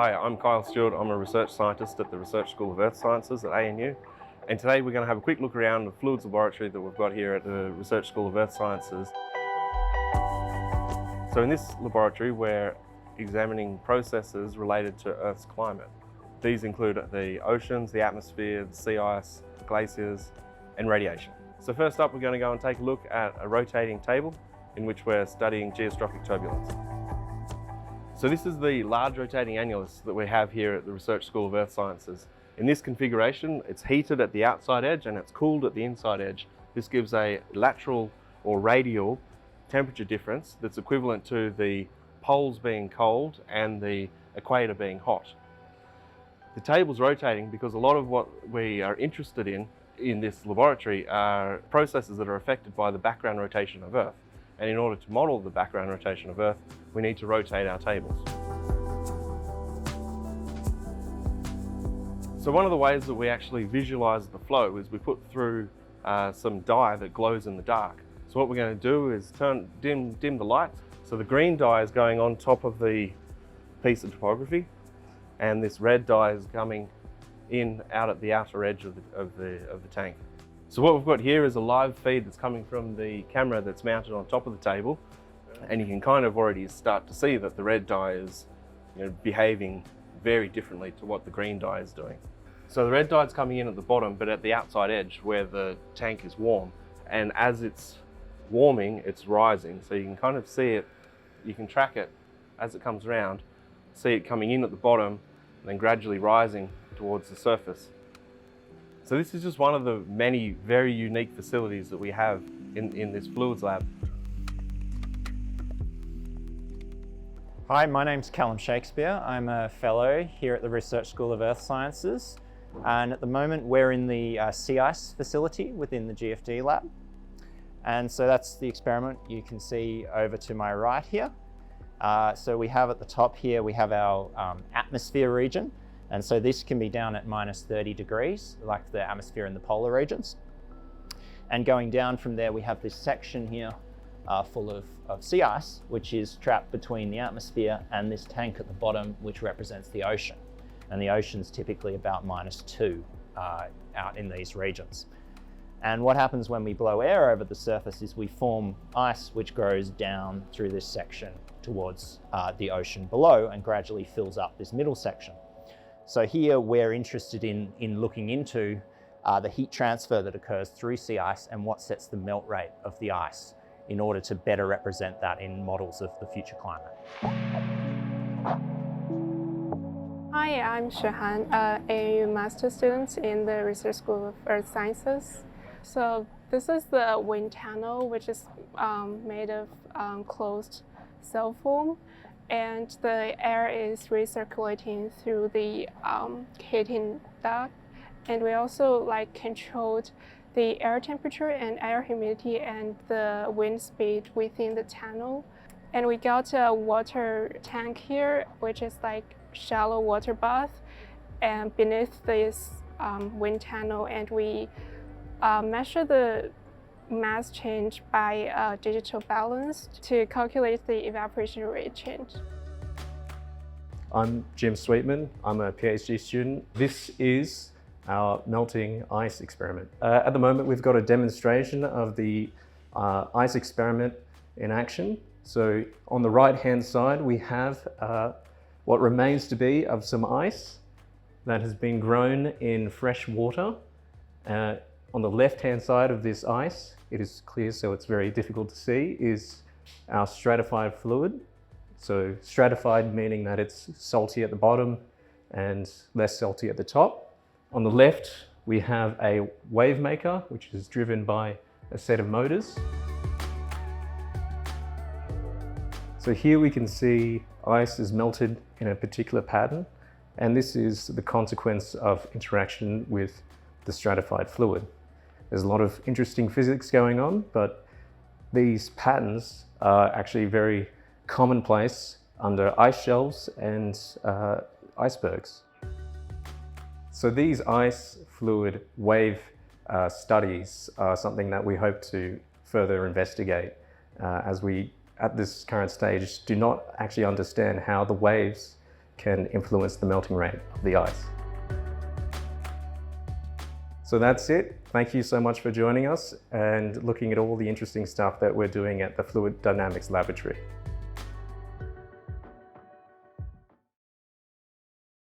Hi, I'm Kyle Stewart. I'm a research scientist at the Research School of Earth Sciences at ANU. And today we're going to have a quick look around the fluids laboratory that we've got here at the Research School of Earth Sciences. So in this laboratory, we're examining processes related to Earth's climate. These include the oceans, the atmosphere, the sea ice, the glaciers, and radiation. So first up, we're going to go and take a look at a rotating table in which we're studying geostrophic turbulence. So this is the large rotating annulus that we have here at the Research School of Earth Sciences. In this configuration, it's heated at the outside edge and it's cooled at the inside edge. This gives a lateral or radial temperature difference that's equivalent to the poles being cold and the equator being hot. The table's rotating because a lot of what we are interested in this laboratory are processes that are affected by the background rotation of Earth. And in order to model the background rotation of Earth, we need to rotate our tables. So one of the ways that we actually visualize the flow is we put through some dye that glows in the dark. So what we're going to do is dim the light. So the green dye is going on top of the piece of topography, and this red dye is coming in out at the outer edge of the tank. So what we've got here is a live feed that's coming from the camera that's mounted on top of the table, and you can kind of already start to see that the red dye is behaving very differently to what the green dye is doing. So the red dye is coming in at the bottom, but at the outside edge where the tank is warm, and as it's warming, it's rising. So you can kind of see it, you can track it as it comes around, see it coming in at the bottom, and then gradually rising towards the surface. So this is just one of the many very unique facilities that we have in this fluids lab. Hi, my name's Callum Shakespeare. I'm a fellow here at the Research School of Earth Sciences. And at the moment we're in the sea ice facility within the GFD lab. And so that's the experiment you can see over to my right here. So we have at the top here, we have our atmosphere region. And so this can be down at -30 degrees, like the atmosphere in the polar regions. And going down from there, we have this section here full of sea ice, which is trapped between the atmosphere and this tank at the bottom, which represents the ocean. And the ocean's typically about -2 out in these regions. And what happens when we blow air over the surface is we form ice which grows down through this section towards the ocean below and gradually fills up this middle section. So here we're interested in looking into the heat transfer that occurs through sea ice and what sets the melt rate of the ice in order to better represent that in models of the future climate. Hi, I'm Shehan, a master student in the Research School of Earth Sciences. So this is the wind tunnel, which is made of closed cell foam. And the air is recirculating through the heating duct. And we also controlled the air temperature and air humidity and the wind speed within the tunnel. And we got a water tank here, which is shallow water bath, and beneath this wind tunnel. And we measure the mass change by digital balance to calculate the evaporation rate change. I'm Jim Sweetman. I'm a PhD student. This is our melting ice experiment. At the moment, we've got a demonstration of the ice experiment in action. So on the right-hand side, we have what remains to be of some ice that has been grown in fresh water. On the left-hand side of this ice, it is clear, so it's very difficult to see, is our stratified fluid. So stratified meaning that it's salty at the bottom and less salty at the top. On the left, we have a wave maker, which is driven by a set of motors. So here we can see ice is melted in a particular pattern, and this is the consequence of interaction with the stratified fluid. There's a lot of interesting physics going on, but these patterns are actually very commonplace under ice shelves and icebergs. So these ice fluid wave studies are something that we hope to further investigate as we, at this current stage, do not actually understand how the waves can influence the melting rate of the ice. So that's it. Thank you so much for joining us and looking at all the interesting stuff that we're doing at the Fluid Dynamics Laboratory.